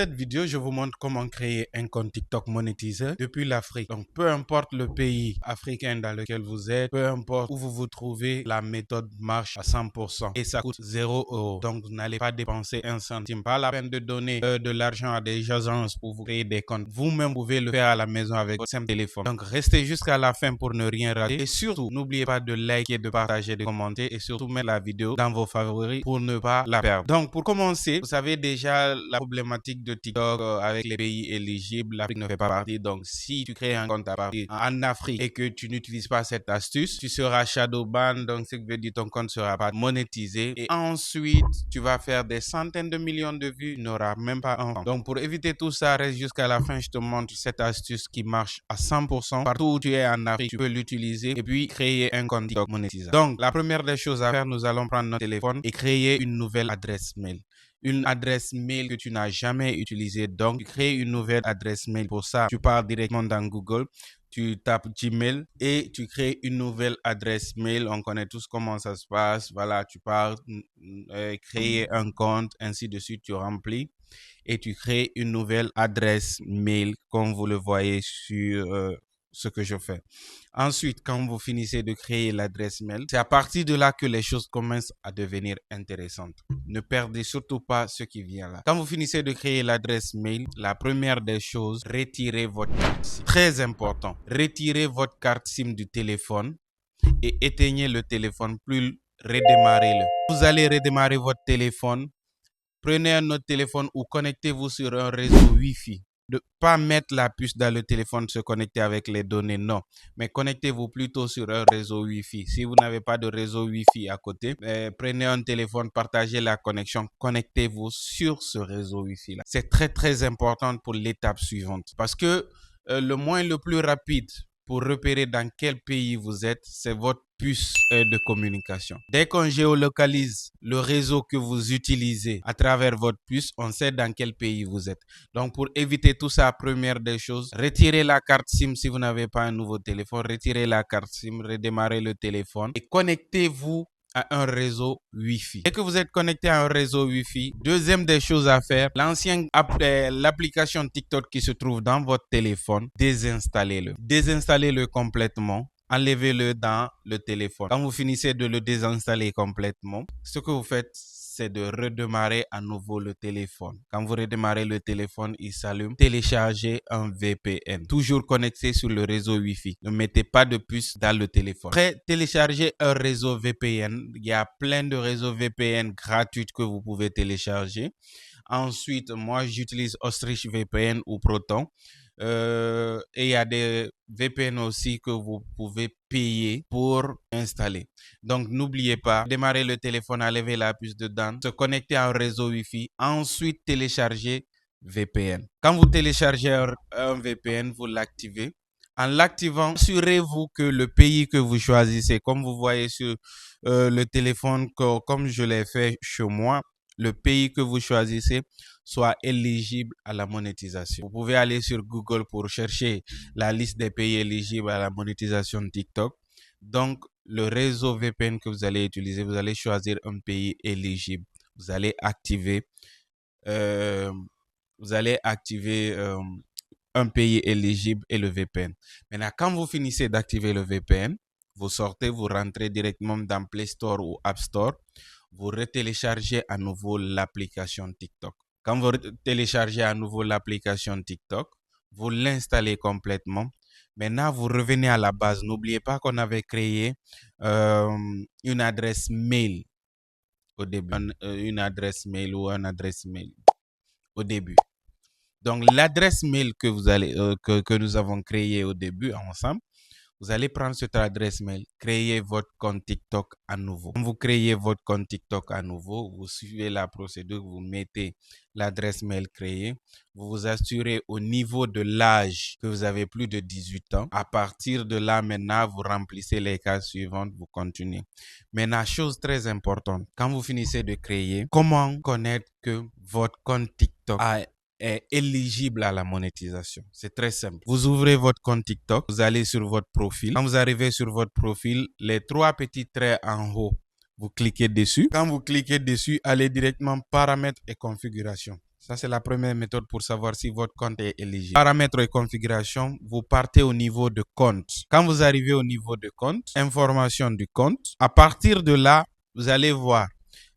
Cette vidéo, je vous montre comment créer un compte TikTok monétisé depuis l'Afrique. Donc, peu importe le pays africain dans lequel vous êtes, peu importe où vous vous trouvez, la méthode marche à 100% et ça coûte 0 €. Donc, vous n'allez pas dépenser un centime. Pas la peine de donner de l'argent à des agences pour vous créer des comptes. Vous-même pouvez le faire à la maison avec votre simple téléphone. Donc, restez jusqu'à la fin pour ne rien rater. Et surtout, n'oubliez pas de liker, de partager, de commenter et surtout mettre la vidéo dans vos favoris pour ne pas la perdre. Donc, pour commencer, vous savez déjà la problématique de TikTok avec les pays éligibles. L'Afrique ne fait pas partie. Donc, si tu crées un compte à partir en Afrique et que tu n'utilises pas cette astuce, tu seras shadow ban. Donc, ce qui veut dire ton compte ne sera pas monétisé. Et ensuite, tu vas faire des centaines de millions de vues. Tu n'auras même pas un franc. Donc, pour éviter tout ça, reste jusqu'à la fin. Je te montre cette astuce qui marche à 100%. Partout où tu es en Afrique, tu peux l'utiliser et puis créer un compte TikTok monétisé. Donc, la première des choses à faire, nous allons prendre notre téléphone et créer une nouvelle adresse mail. Une adresse mail que tu n'as jamais utilisée. Donc, tu crées une nouvelle adresse mail. Pour ça, tu pars directement dans Google, tu tapes Gmail et tu crées une nouvelle adresse mail. On connaît tous comment ça se passe. Voilà, tu pars créer un compte, ainsi de suite, tu remplis et tu crées une nouvelle adresse mail comme vous le voyez sur ce que je fais. Ensuite, quand vous finissez de créer l'adresse mail, c'est à partir de là que les choses commencent à devenir intéressantes. Ne perdez surtout pas ce qui vient là. Quand vous finissez de créer l'adresse mail, la première des choses, retirez votre carte SIM. Très important. Retirez votre carte SIM du téléphone et éteignez le téléphone, puis redémarrez-le. Vous allez redémarrer votre téléphone. Prenez un autre téléphone ou connectez-vous sur un réseau Wi-Fi. Ne pas mettre la puce dans le téléphone, se connecter avec les données, non. Mais connectez-vous plutôt sur un réseau Wi-Fi. Si vous n'avez pas de réseau Wi-Fi à côté, prenez un téléphone, partagez la connexion, connectez-vous sur ce réseau Wi-Fi là. C'est très très important pour l'étape suivante parce que le moyen le plus rapide pour repérer dans quel pays vous êtes, c'est votre puce de communication. Dès qu'on géolocalise le réseau que vous utilisez à travers votre puce, on sait dans quel pays vous êtes. Donc, pour éviter tout ça, première des choses, retirez la carte SIM si vous n'avez pas un nouveau téléphone. Retirez la carte SIM, redémarrez le téléphone et connectez-vous à un réseau Wi-Fi. Dès que vous êtes connecté à un réseau Wi-Fi, deuxième des choses à faire, l'application TikTok qui se trouve dans votre téléphone, désinstallez-le. Désinstallez-le complètement. Enlevez-le dans le téléphone. Quand vous finissez de le désinstaller complètement, ce que vous faites, c'est de redémarrer à nouveau le téléphone. Quand vous redémarrez le téléphone, il s'allume. Téléchargez un VPN. Toujours connecté sur le réseau Wi-Fi. Ne mettez pas de puce dans le téléphone. Après, téléchargez un réseau VPN. Il y a plein de réseaux VPN gratuits que vous pouvez télécharger. Ensuite, moi, j'utilise Ostrich VPN ou Proton. Et il y a des VPN aussi que vous pouvez payer pour installer. Donc, n'oubliez pas, démarrer le téléphone, enlever la puce dedans, se connecter à un réseau Wi-Fi, ensuite télécharger VPN. Quand vous téléchargez un VPN, vous l'activez. En l'activant, assurez-vous que le pays que vous choisissez, comme vous voyez sur le téléphone, comme je l'ai fait chez moi, le pays que vous choisissez soit éligible à la monétisation. Vous pouvez aller sur Google pour chercher la liste des pays éligibles à la monétisation de TikTok. Donc, le réseau VPN que vous allez utiliser, vous allez choisir un pays éligible. Vous allez activer un pays éligible et le VPN. Maintenant, quand vous finissez d'activer le VPN, vous sortez, vous rentrez directement dans Play Store ou App Store. Vous retéléchargez à nouveau l'application TikTok. Quand vous téléchargez à nouveau l'application TikTok, vous l'installez complètement. Maintenant, vous revenez à la base. N'oubliez pas qu'on avait créé une adresse mail au début. Une adresse mail ou une adresse mail au début. Donc, l'adresse mail que nous avons créée au début ensemble, vous allez prendre cette adresse mail, créer votre compte TikTok à nouveau. Quand vous créez votre compte TikTok à nouveau, vous suivez la procédure, vous mettez l'adresse mail créée, vous vous assurez au niveau de l'âge que vous avez plus de 18 ans. À partir de là, maintenant, vous remplissez les cases suivantes, vous continuez. Maintenant, chose très importante, quand vous finissez de créer, comment connaître que votre compte TikTok est éligible à la monétisation? C'est très simple. Vous ouvrez votre compte TikTok, vous allez sur votre profil. Quand vous arrivez sur votre profil, les trois petits traits en haut, vous cliquez dessus. Quand vous cliquez dessus, allez directement paramètres et configuration. Ça, c'est la première méthode pour savoir si votre compte est éligible. Paramètres et configuration, vous partez au niveau de compte. Quand vous arrivez au niveau de compte, information du compte, à partir de là, vous allez voir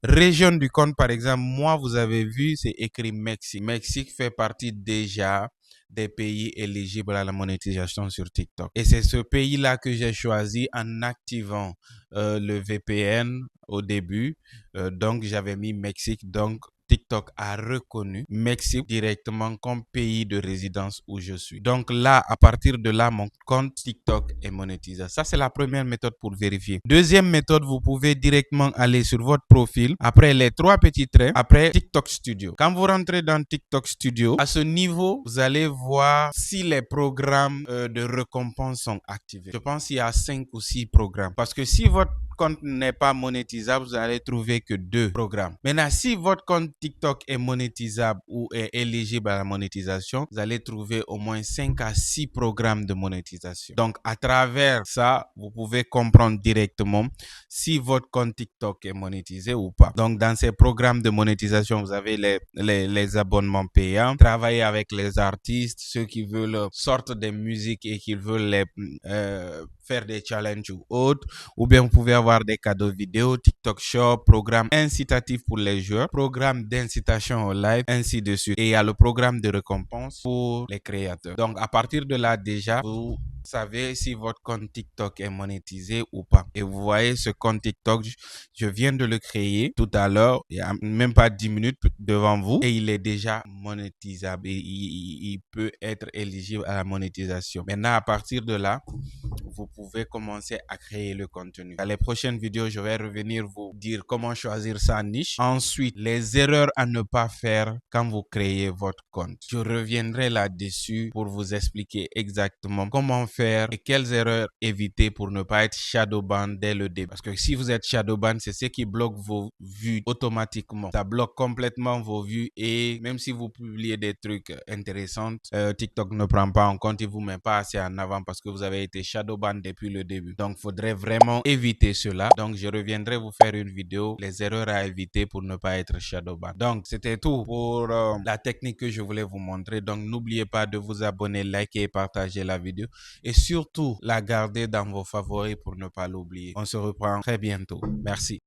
région du compte, par exemple. Moi, vous avez vu, c'est écrit Mexique. Mexique fait partie déjà des pays éligibles à la monétisation sur TikTok. Et c'est ce pays-là que j'ai choisi en activant le VPN au début. Donc, j'avais mis Mexique. Donc, TikTok a reconnu Mexique directement comme pays de résidence où je suis. Donc là, à partir de là, mon compte TikTok est monétisé. Ça, c'est la première méthode pour vérifier. Deuxième méthode, vous pouvez directement aller sur votre profil, après les trois petits traits, après TikTok Studio. Quand vous rentrez dans TikTok Studio, à ce niveau, vous allez voir si les programmes de récompense sont activés. Je pense qu'il y a 5 ou 6 programmes. Parce que si votre compte n'est pas monétisable, vous allez trouver que 2 programmes. Maintenant, si votre compte TikTok est monétisable ou est éligible à la monétisation, vous allez trouver au moins 5 à 6 programmes de monétisation. Donc, à travers ça, vous pouvez comprendre directement si votre compte TikTok est monétisé ou pas. Donc, dans ces programmes de monétisation, vous avez les abonnements payants, travailler avec les artistes, ceux qui veulent sortir des musiques et qui veulent faire des challenges ou autres, ou bien vous pouvez avoir des cadeaux vidéo, TikTok Shop, programme incitatif pour les joueurs, programme d'incitation au live, ainsi de suite. Et il y a le programme de récompense pour les créateurs. Donc, à partir de là, déjà, vous savez si votre compte TikTok est monétisé ou pas. Et vous voyez ce compte TikTok, je viens de le créer tout à l'heure, il n'y a même pas 10 minutes devant vous, et il est déjà monétisable et il peut être éligible à la monétisation. Maintenant, à partir de là, vous pouvez commencer à créer le contenu. Dans les prochaines vidéos, je vais revenir vous dire comment choisir sa niche. Ensuite, les erreurs à ne pas faire quand vous créez votre compte. Je reviendrai là-dessus pour vous expliquer exactement comment faire et quelles erreurs éviter pour ne pas être shadowban dès le début. Parce que si vous êtes shadowban, c'est ce qui bloque vos vues automatiquement. Ça bloque complètement vos vues et même si vous publiez des trucs intéressants, TikTok ne prend pas en compte, il vous met pas assez en avant parce que vous avez été shadowban depuis le début. Donc, il faudrait vraiment éviter cela. Donc, je reviendrai vous faire une vidéo, les erreurs à éviter pour ne pas être shadowban. Donc, c'était tout pour la technique que je voulais vous montrer. Donc, n'oubliez pas de vous abonner, liker et partager la vidéo. Et surtout, la garder dans vos favoris pour ne pas l'oublier. On se reprend très bientôt. Merci.